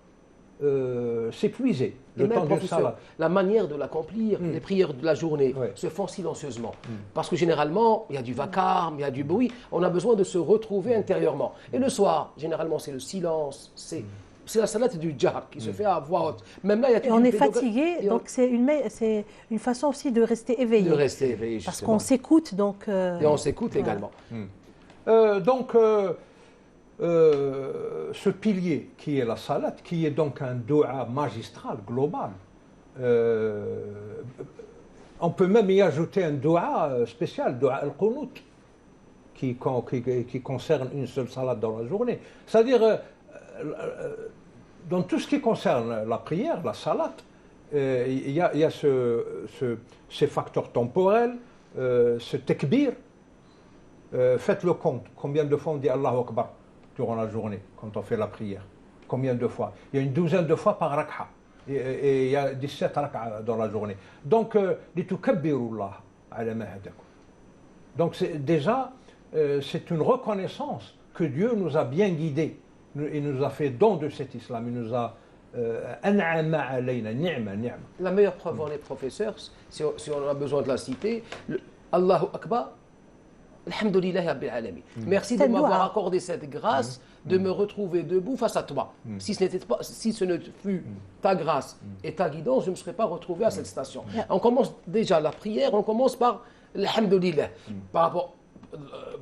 s'épuiser, le temps du salat. La manière de l'accomplir, les prières de la journée se font silencieusement. Parce que généralement, il y a du vacarme, il y a du bruit, on a besoin de se retrouver intérieurement. Et le soir, généralement, c'est le silence, c'est la salat du jahr qui se fait à voix haute. Même là, il y a et on est fatigué, donc c'est une façon aussi de rester éveillé. De rester éveillé, parce qu'on s'écoute, donc... Et on s'écoute également. Ce pilier qui est la salat, qui est donc un dua magistral, global, on peut même y ajouter un dua spécial, dua al-Qunut, qui concerne une seule salat dans la journée. C'est-à-dire... dans tout ce qui concerne la prière, la salat, il y a ces facteurs temporels, ce takbir. Faites le compte, combien de fois on dit Allahu Akbar durant la journée, quand on fait la prière. Combien de fois? Il y a une douzaine de fois par rak'a. Et il y a 17 rak'a dans la journée. Donc, litukabbirullaha ala ma hadakum. Donc, déjà, c'est une reconnaissance que Dieu nous a bien guidés. Il nous a fait don de cet islam, il nous a an'ama alayna, ni'ma. La meilleure preuve en est, professeur, si on a besoin de la citer, Allahu Akbar, alhamdulillahi rabbil alamin. Merci de m'avoir accordé cette grâce de me retrouver debout face à toi. Si ce ne fut ta grâce et ta guidance, je ne me serais pas retrouvé à cette station. On commence déjà la prière, on commence par alhamdulillah. Par rapport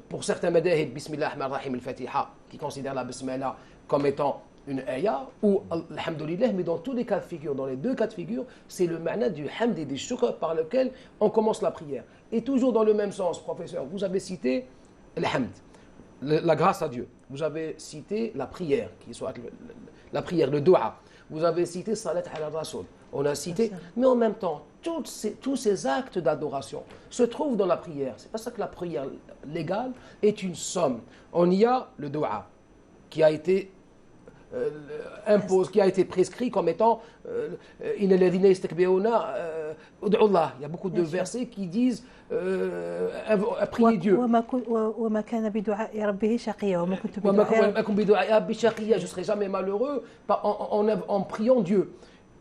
pour certains madahib, Bismillah ar-Rahman ar-Rahim al-Fatiha, qui considèrent la Bismillah comme étant une ayah où, alhamdoulilah, mais dans tous les cas de figure, dans les deux cas de figure, c'est le ma'na du hamd et du shukr par lequel on commence la prière. Et toujours dans le même sens, professeur, vous avez cité le hamd, la grâce à Dieu. Vous avez cité la prière, qui soit la prière, le dua. Vous avez cité salat ala rasoul. On a cité, mais en même temps, tous ces actes d'adoration se trouvent dans la prière. C'est pas ça que la prière légale est une somme. On y a le dua qui a été impose, qui a été prescrit comme étant il y a beaucoup de versets qui disent priez Dieu. Je ne serai jamais malheureux en priant Dieu.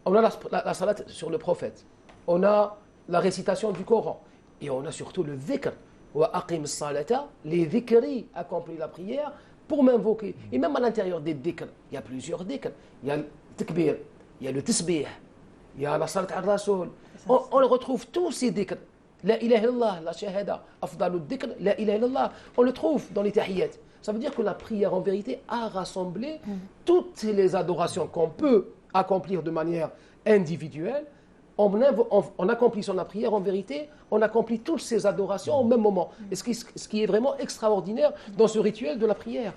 On a la salat sur le prophète, on a la récitation du Coran et on a surtout le dhikr. Les dhikri accomplissent la prière pour m'invoquer. Et même à l'intérieur des dhikr, il y a plusieurs dhikr. Il y a le takbir, il y a le tasbih, il y a la salat al-rasoul. On retrouve tous ces dhikr. La ilaha illallah, la shahada, afdalu dhikr, la ilaha illallah. On le trouve dans les tahiyyat. Ça veut dire que la prière en vérité a rassemblé toutes les adorations qu'on peut accomplir de manière individuelle. En accomplissant la prière, en vérité, on accomplit toutes ces adorations au même moment. Et ce qui est vraiment extraordinaire dans ce rituel de la prière.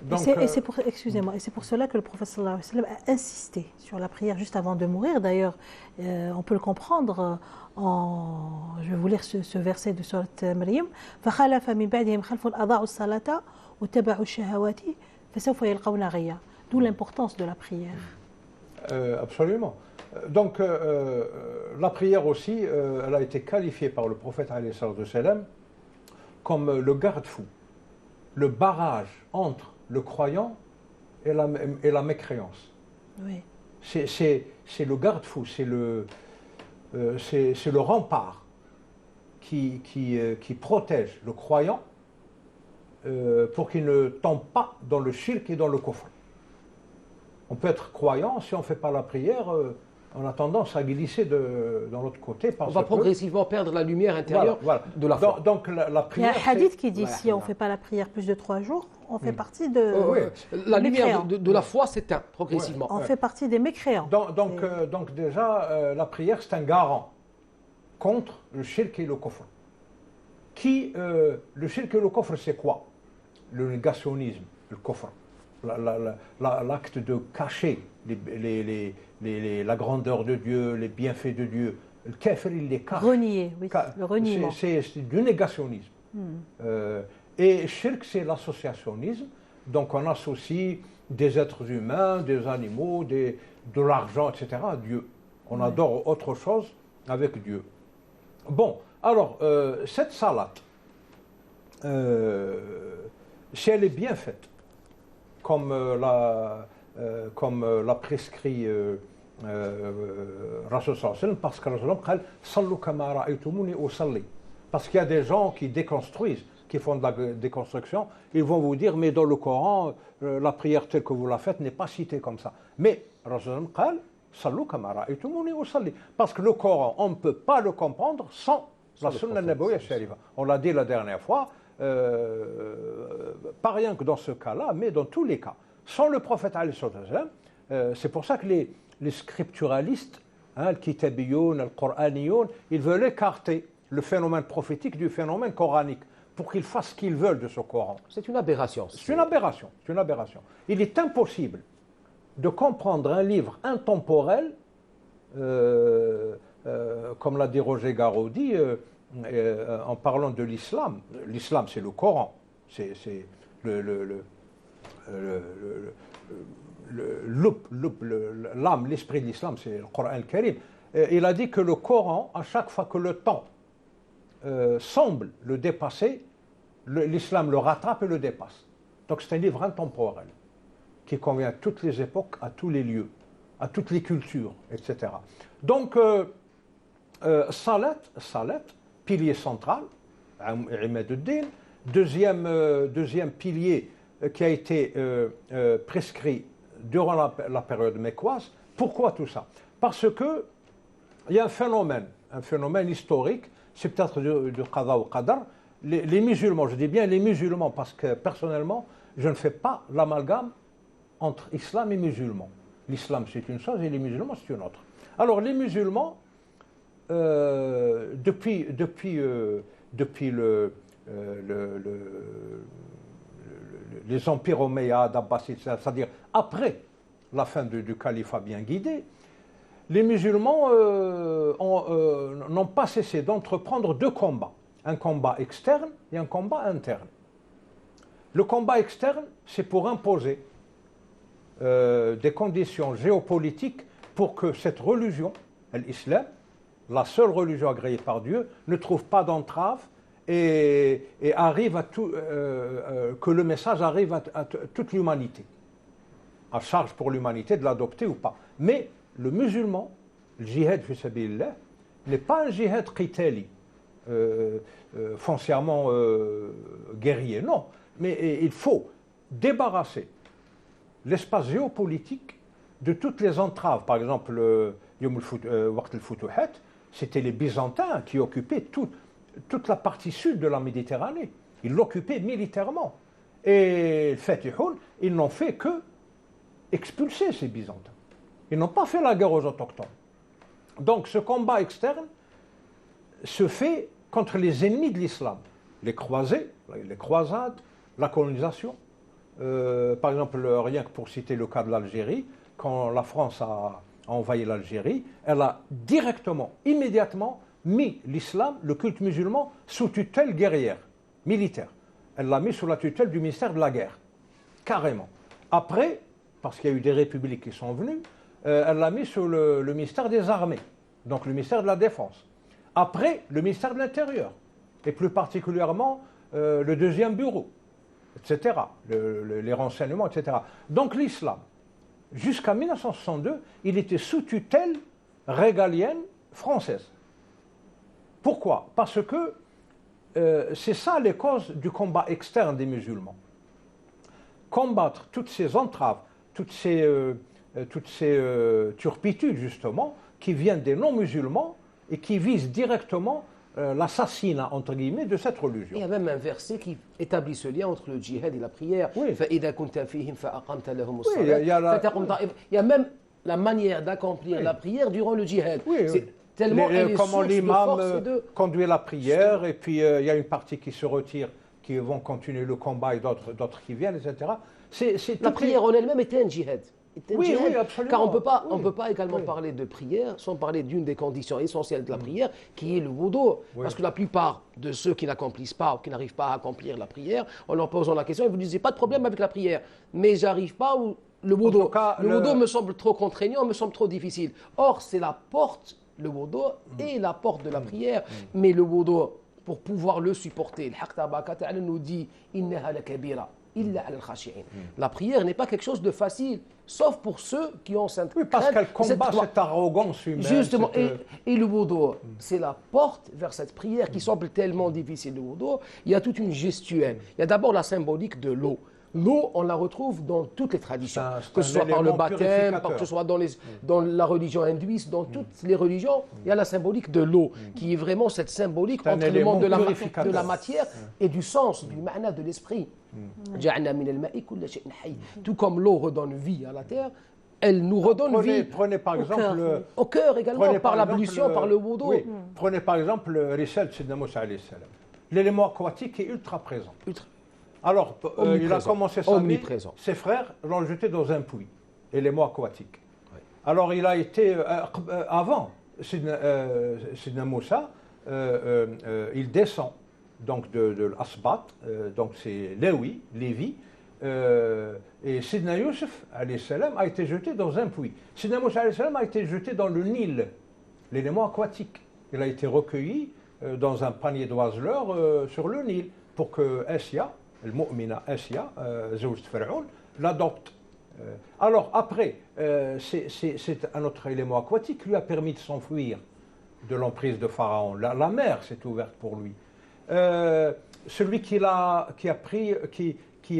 Excusez-moi, et c'est pour cela que le prophète sallallahu alayhi wa sallam a insisté sur la prière juste avant de mourir. D'ailleurs, on peut le comprendre je vais vous lire ce verset de Surat Maryam. فَخَلَفَ مِنْ بَعْدِهِمْ خَلْفٌ أَضَاعُوا الصَّلَاةَ وَاتَّبَعُوا الشَّهَوَاتِ فَسَوْفَ يَلْقَوْنَ غَيًّا. D'où l'importance de la prière. Absolument. Donc, la prière aussi, elle a été qualifiée par le prophète alayhi salam comme le garde-fou, le barrage entre le croyant et la mécréance. Oui. C'est le garde-fou, c'est le rempart qui protège le croyant pour qu'il ne tombe pas dans le shirk et dans le kufr. On peut être croyant, si on ne fait pas la prière, on a tendance à glisser de l'autre côté. On va progressivement perdre la lumière intérieure de la foi. Donc la prière, il y a un hadith qui dit si on ne fait pas la prière plus de 3 jours, on fait partie de la lumière de la foi s'éteint progressivement. On fait partie des mécréants. Donc déjà, la prière, c'est un garant contre le shirk et le kufr. Le shirk et le kufr, c'est quoi? Le négationnisme, le kufr. L'acte de cacher la grandeur de Dieu, les bienfaits de Dieu. Le kafir, il les cache. Renier, oui, le reniement. C'est du négationnisme. Et shirk, c'est l'associationnisme. Donc on associe des êtres humains, des animaux, de l'argent, etc. à Dieu. On adore autre chose avec Dieu. Bon, alors, cette salat, si elle est bien faite, comme l'a prescrit Rasul sallallahu alayhi wa sallam, parce que Rasul dit Sallu kama ra'aytumuni usalli. Parce qu'il y a des gens qui déconstruisent, qui font de la déconstruction, ils vont vous dire mais dans le Coran, la prière telle que vous la faites n'est pas citée comme ça. Mais Rasul dit Sallu kama ra'aytumuni usalli. Parce que le Coran, on ne peut pas le comprendre sans la Sunna Nabawiyya Sharifa. On l'a dit la dernière fois. Pas rien que dans ce cas-là, mais dans tous les cas. Sans le prophète, c'est pour ça que les scripturalistes, le kitabiyoun, le qoraniyoun, ils veulent écarter le phénomène prophétique du phénomène coranique pour qu'ils fassent ce qu'ils veulent de ce Coran. C'est une aberration. C'est une aberration. C'est une aberration. Il est impossible de comprendre un livre intemporel, comme l'a dit Roger Garaudy, en parlant de l'islam. L'islam, c'est le Coran. C'est l'âme, l'esprit de l'islam, c'est le Coran al-Karim. Il a dit que le Coran, à chaque fois que le temps semble le dépasser, l'islam le rattrape et le dépasse. Donc c'est un livre intemporel qui convient à toutes les époques, à tous les lieux, à toutes les cultures, etc. Donc, salat, pilier central, Imaduddin. Deuxième pilier qui a été prescrit durant la période mécoise. Pourquoi tout ça? Parce qu'il y a un phénomène historique, c'est peut-être du qada ou qadar. Les musulmans, je dis bien les musulmans, parce que personnellement, je ne fais pas l'amalgame entre islam et musulmans. L'islam, c'est une chose et les musulmans, c'est une autre. Alors, les musulmans, depuis les empires omeyyades, abbassides, c'est-à-dire après la fin du califat bien guidé, les musulmans n'ont pas cessé d'entreprendre deux combats. Un combat externe et un combat interne. Le combat externe, c'est pour imposer des conditions géopolitiques pour que cette religion, l'islam, la seule religion agréée par Dieu, ne trouve pas d'entrave et arrive à tout, que le message arrive à toute l'humanité. À charge pour l'humanité de l'adopter ou pas. Mais le musulman, le jihad fi sabilillah, n'est pas un jihad qitali, foncièrement guerrier, non. Mais il faut débarrasser l'espace géopolitique de toutes les entraves. Par exemple, Waqt al-Futuhat, c'était les Byzantins qui occupaient toute la partie sud de la Méditerranée. Ils l'occupaient militairement. Et les Fatihoun, ils n'ont fait que expulser ces Byzantins. Ils n'ont pas fait la guerre aux autochtones. Donc ce combat externe se fait contre les ennemis de l'islam. Les croisés, les croisades, la colonisation. Par exemple, rien que pour citer le cas de l'Algérie, quand la France a envahi l'Algérie, elle a directement, immédiatement mis l'islam, le culte musulman, sous tutelle guerrière, militaire. Elle l'a mis sous la tutelle du ministère de la guerre, carrément. Après, parce qu'il y a eu des républiques qui sont venues, elle l'a mis sous le ministère des armées, donc le ministère de la défense. Après, le ministère de l'Intérieur, et plus particulièrement le deuxième bureau, etc., les renseignements, etc. Donc l'islam, jusqu'à 1962, il était sous tutelle régalienne française. Pourquoi? Parce que c'est ça les causes du combat externe des musulmans. Combattre toutes ces entraves, toutes ces turpitudes, justement, qui viennent des non-musulmans et qui visent directement l'assassinat, entre guillemets, de cette religion. Il y a même un verset qui établit ce lien entre le djihad et la prière. Oui. Il y a même la manière d'accomplir la prière durant le djihad. Oui, oui. Tellement comment l'imam conduit la prière, et puis il y a une partie qui se retire, qui vont continuer le combat, et d'autres qui viennent, etc. La prière en elle-même était un djihad. Oui, oui, absolument. Car on ne peut pas également parler de prière sans parler d'une des conditions essentielles de la prière, qui est le wudu. Parce que la plupart de ceux qui n'accomplissent pas ou qui n'arrivent pas à accomplir la prière, en leur posant la question, ils vous disent pas de problème avec la prière, mais j'arrive pas ou le wudu. Le wudu me semble trop contraignant, me semble trop difficile. Or, c'est la porte, le wudu est la porte de la prière, mais le wudu, pour pouvoir le supporter, le Haqq Tabaraka Ta'ala nous dit innaha lakabira. La prière n'est pas quelque chose de facile, sauf pour ceux qui ont cette crainte. Oui, parce qu'elle combat cette arrogance humaine. Justement, et le wudu, c'est la porte vers cette prière qui semble tellement difficile. Le wudu, il y a toute une gestuelle. Il y a d'abord la symbolique de l'eau. L'eau, on la retrouve dans toutes les traditions, que ce soit par le baptême, que ce soit dans la religion hindouiste, dans toutes les religions, il y a la symbolique de l'eau, qui est vraiment cette symbolique entre le monde de la matière et du sens, du ma'na, de l'esprit. Tout comme l'eau redonne vie à la terre, elle nous redonne vie. Prenez par exemple au cœur également, par l'ablution, par le wudu. Oui. Prenez par exemple le Risal de Sidna Moussa alayhi salam. L'élément aquatique est ultra présent. Alors, il a commencé sa vie, ses frères l'ont jeté dans un puits, l'élément aquatique. Oui. Alors, il a été, avant Sidna Moussa, il descend donc de l'Asbat, donc c'est Lévi, et Sidna Youssef alayhi salam a été jeté dans un puits. Sidna Moussa alayhi salam a été jeté dans le Nil, l'élément aquatique. Il a été recueilli dans un panier d'oiseleurs sur le Nil pour que Assia, le mu'mina Assia, Zawj Pharaon, l'adopte. Alors après, c'est un autre élément aquatique qui lui a permis de s'enfuir de l'emprise de Pharaon. La mer s'est ouverte pour lui. Celui qui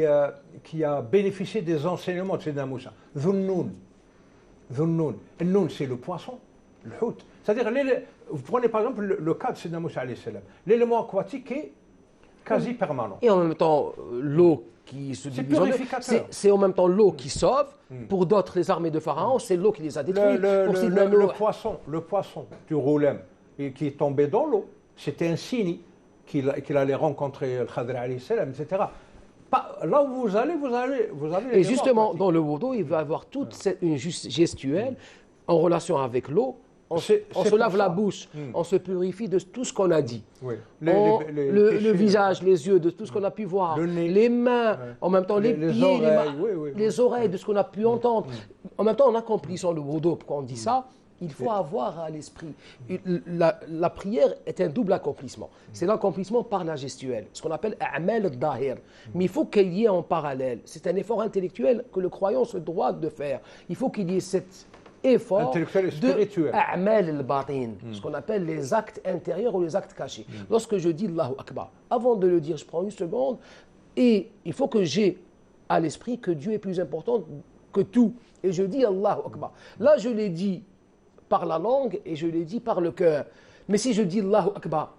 a bénéficié des enseignements de Sidna Moussa, Dhunnoun. Le noun, c'est le poisson, le hout. C'est-à-dire, vous prenez par exemple le cas de Sidna Moussa alayhi salam. L'élément aquatique est quasi permanent. Et en même temps, l'eau qui se divise en deux, c'est en même temps l'eau qui sauve. Pour d'autres, les armées de Pharaon, c'est l'eau qui les a détruits. Le poisson du Roulem qui est tombé dans l'eau, c'était un signe qu'il allait rencontrer le Khadr alayhi salam, etc. Là où vous allez. Et justement, dans le wudu, il va y avoir toute une gestuelle en relation avec l'eau. On se lave la bouche, on se purifie de tout ce qu'on a dit. Oui. Le visage, les yeux, de tout ce qu'on a pu voir. Les mains, en même temps les pieds, les oreilles, de ce qu'on a pu entendre. En même temps, en accomplissant le wudu, pourquoi on dit ça? Il faut avoir à l'esprit. La prière est un double accomplissement. C'est l'accomplissement par la gestuelle, ce qu'on appelle a'mal al-dahir. Mais il faut qu'il y ait en parallèle. C'est un effort intellectuel que le croyant se doit de faire. Il faut qu'il y ait cet effort de a'mal al-batin, ce qu'on appelle les actes intérieurs ou les actes cachés. Lorsque je dis Allahu Akbar, avant de le dire, je prends une seconde et il faut que j'ai à l'esprit que Dieu est plus important que tout. Et je dis Allahu Akbar. Là, je l'ai dit par la langue et je l'ai dit par le cœur. Mais si je dis Allahu Akbar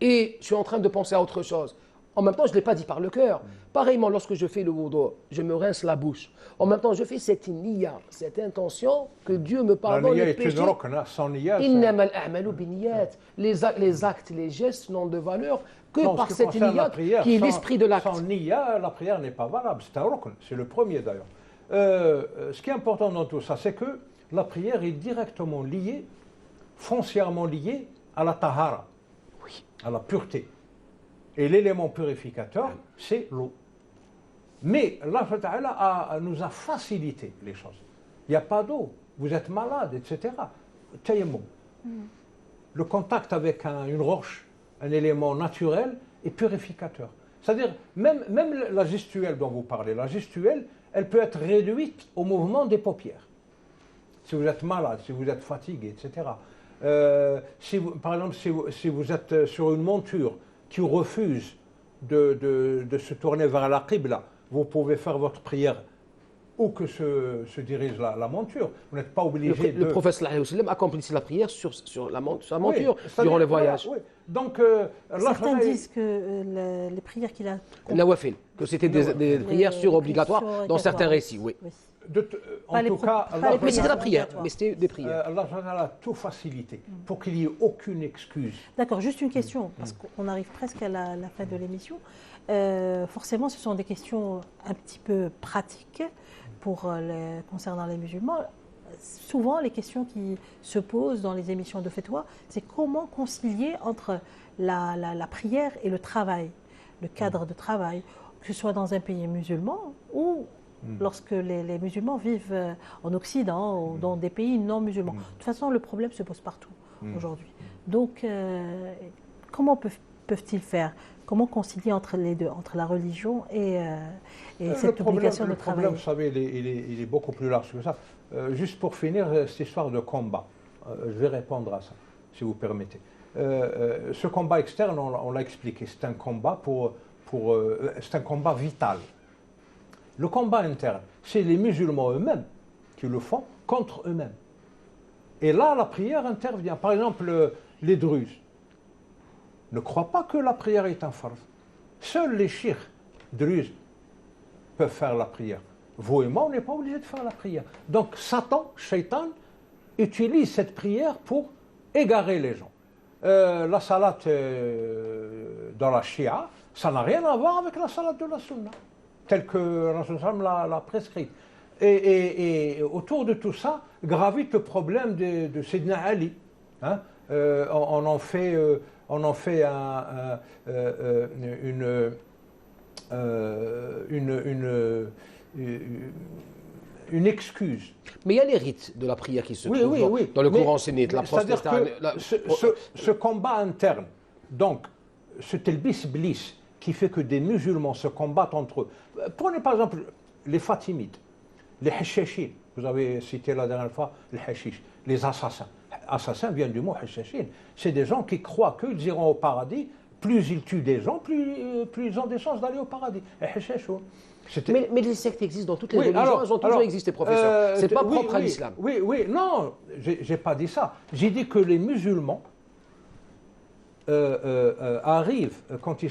et je suis en train de penser à autre chose, en même temps, je ne l'ai pas dit par le cœur. Pareillement, lorsque je fais le wudu, je me rince la bouche. En même temps, je fais cette niyya, cette intention que Dieu me pardonne les péchés. Innamal a'malu binniyat. Les actes, les gestes n'ont de valeur que par cette niyya qui est l'esprit de l'acte. Sans niyya, la prière n'est pas valable. C'est un rukn, c'est le premier d'ailleurs. Ce qui est important dans tout ça, c'est que la prière est directement liée, foncièrement liée à la tahara, à la pureté. Et l'élément purificateur, c'est l'eau. Mais Allah nous a facilité les choses. Il n'y a pas d'eau, vous êtes malade, etc. Tayammum. Le contact avec une roche, un élément naturel, est purificateur. C'est-à-dire, même la gestuelle dont vous parlez, la gestuelle, elle peut être réduite au mouvement des paupières. Si vous êtes malade, si vous êtes fatigué, etc. Par exemple, si vous êtes sur une monture qui refuse de se tourner vers la Qibla, vous pouvez faire votre prière où que se dirige la monture. Vous n'êtes pas obligé Le prophète sallallahu alayhi wa sallam accomplissait la prière sur sa monture durant les voyages. Donc, certains disent que les prières qu'il a... Nawafil, que c'était des prières surobligatoires dans certains récits, oui. En tout cas, mais c'était la prière, mais c'était des prières. Allah a tout facilité pour qu'il n'y ait aucune excuse. D'accord, juste une question, parce qu'on arrive presque à la fin de l'émission. Forcément, ce sont des questions un petit peu pratiques concernant les musulmans. Souvent, les questions qui se posent dans les émissions de Fetwa, c'est comment concilier entre la prière et le travail, le cadre de travail, que ce soit dans un pays musulman ou lorsque les musulmans vivent en Occident ou dans des pays non musulmans. De toute façon, le problème se pose partout aujourd'hui. Donc, comment peuvent-ils faire? Comment concilier entre les deux, entre la religion et cette obligation de travail? Le problème, vous savez, il est beaucoup plus large que ça. Juste pour finir, cette histoire de combat, je vais répondre à ça, si vous permettez. Ce combat externe, on l'a expliqué, c'est un combat c'est un combat vital. Le combat interne, c'est les musulmans eux-mêmes qui le font contre eux-mêmes. Et là, la prière intervient. Par exemple, les druzes ne croient pas que la prière est un farz. Seuls les chiites druzes peuvent faire la prière. Vous et moi, on n'est pas obligés de faire la prière. Donc, Shaitan, utilise cette prière pour égarer les gens. La salat dans la Shia, ça n'a rien à voir avec la salat de la Sunna, telle que Rasul l'a prescrite. Et autour de tout ça, gravite le problème de Sayyidina Ali. Hein? On en fait une excuse. Mais il y a les rites de la prière qui se trouvent dans le Coran sunnite, la protestation. Ce combat interne, donc ce telbis bliss qui fait que des musulmans se combattent entre eux. Prenez par exemple les Fatimides, les Hashashin, vous avez cité la dernière fois les Hashish, les assassins. Assassins viennent du mot Hashashin. C'est des gens qui croient qu'ils iront au paradis. Plus ils tuent des gens, plus ils ont des chances d'aller au paradis. Mais les sectes existent dans toutes les religions, elles ont toujours existé, professeur. Ce n'est pas propre à l'islam. Non, je n'ai pas dit ça. J'ai dit que les musulmans arrivent, quand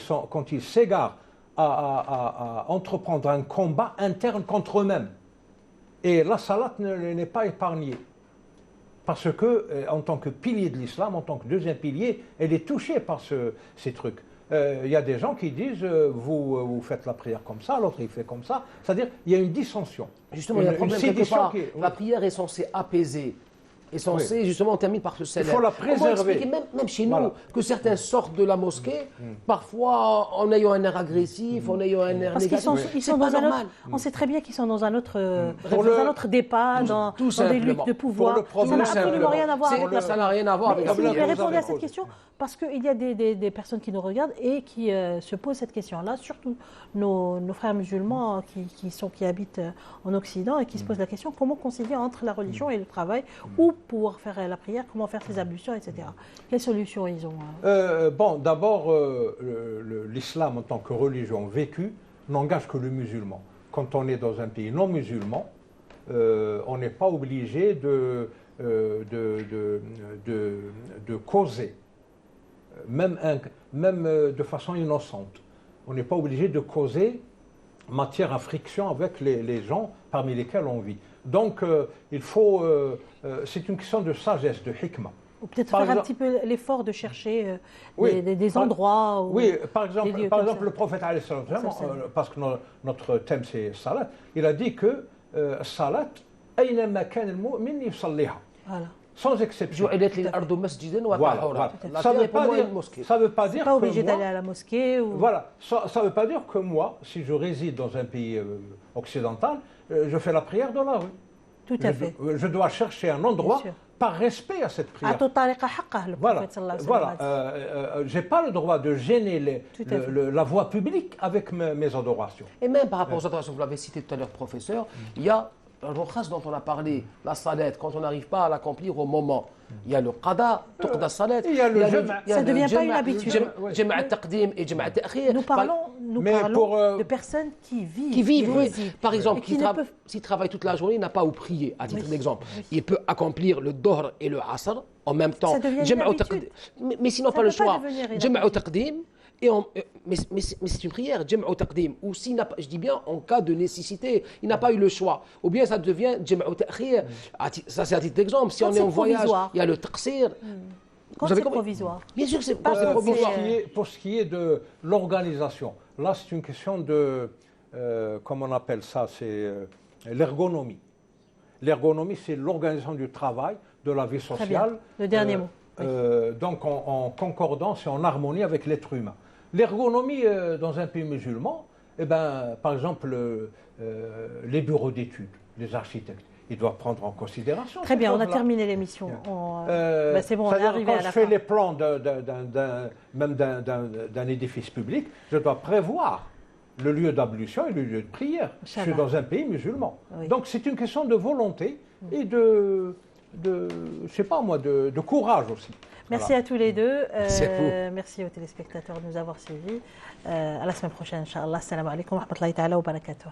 ils s'égarent à entreprendre un combat interne contre eux-mêmes. Et la salat n'est pas épargnée. Parce que, en tant que pilier de l'islam, en tant que deuxième pilier, elle est touchée par ces trucs. Il y a des gens qui disent, vous faites la prière comme ça, l'autre il fait comme ça. C'est-à-dire, il y a une dissension. Justement, il y a un problème quelque part. Qui, la prière est censée apaiser. Est censée, justement, on termine par ce salaire. Il faut la préserver. Même chez nous, que certains sortent de la mosquée, parfois en ayant un air agressif, en ayant un air parce négatif. Ils sont dans un autre, on sait très bien qu'ils sont dans un autre débat, dans des luttes de pouvoir. Ça n'a absolument rien à voir avec la. Ça n'a rien à voir avec la prière. prière. Répondez à cette question, parce qu'il y a des personnes qui nous regardent et qui se posent cette question-là, surtout nos frères musulmans qui habitent en Occident et qui se posent la question comment concilier entre la religion et le travail, ou pouvoir faire la prière, comment faire ses ablutions, etc. Quelles solutions ils ont Bon, d'abord, l'islam en tant que religion vécue n'engage que le musulman. Quand on est dans un pays non musulman, on n'est pas obligé de causer, même de façon innocente. On n'est pas obligé de causer matière à friction avec les gens parmi lesquels on vit. Donc, il faut. C'est une question de sagesse, de hikmah. Ou peut-être faire un petit peu l'effort de chercher des endroits. Oui, par exemple, le prophète, parce que notre thème c'est salat, il a dit que salat, voilà. Sans exception. Voilà. Ça ne veut pas dire pas obligé d'aller à la mosquée. Ou... Voilà. Ça ne veut pas dire que moi, si je réside dans un pays occidental, je fais la prière dans la rue. Tout à fait. Je dois chercher un endroit par respect à cette prière. Voilà. Je n'ai pas le droit de gêner la voie publique avec mes adorations. Et même par rapport aux adorations, vous l'avez cité tout à l'heure, professeur, il y a le rokhas dont on a parlé, la salat, quand on n'arrive pas à l'accomplir au moment. Il y a le qada, tuqda salat. Il y a le jama'. Ça ne devient pas une habitude. Jama' taqdim et jama' ta'khir. Nous parlons de personnes qui vivent. Oui. Par exemple, s'il travaille toute la journée, il n'a pas où prier, à titre d'exemple. Il peut accomplir le dohr et le asr en même temps. Ça devient une habitude. Mais sinon, pas le choix. Jama' taqdim. Mais c'est une prière, Jam'u Taqdim, ou je dis bien en cas de nécessité, il n'a pas eu le choix. Ou bien ça devient Jam'u Ta'khir. Ça c'est à titre d'exemple. Si on est en voyage, il y a le taqsir. Quand c'est provisoire. Bien sûr que c'est provisoire. Pour ce qui est de l'organisation, là c'est une question de, comment on appelle ça, c'est l'ergonomie. L'ergonomie, c'est l'organisation du travail, de la vie sociale. Très bien. Le dernier mot. Donc en concordance et en harmonie avec l'être humain. L'ergonomie dans un pays musulman, par exemple, les bureaux d'études, les architectes, ils doivent prendre en considération. Très bien, on a terminé l'émission. C'est bon, on est arrivé à la fin. Quand je fais les plans d'un édifice public, je dois prévoir le lieu d'ablution et le lieu de prière. Je suis dans un pays musulman. Oui. Donc c'est une question de volonté et de courage aussi. Merci à tous les deux. Merci aux téléspectateurs de nous avoir suivis. À la semaine prochaine, Inch'Allah. Assalamu alaikum wa rahmatullahi ta'ala wa barakatuh.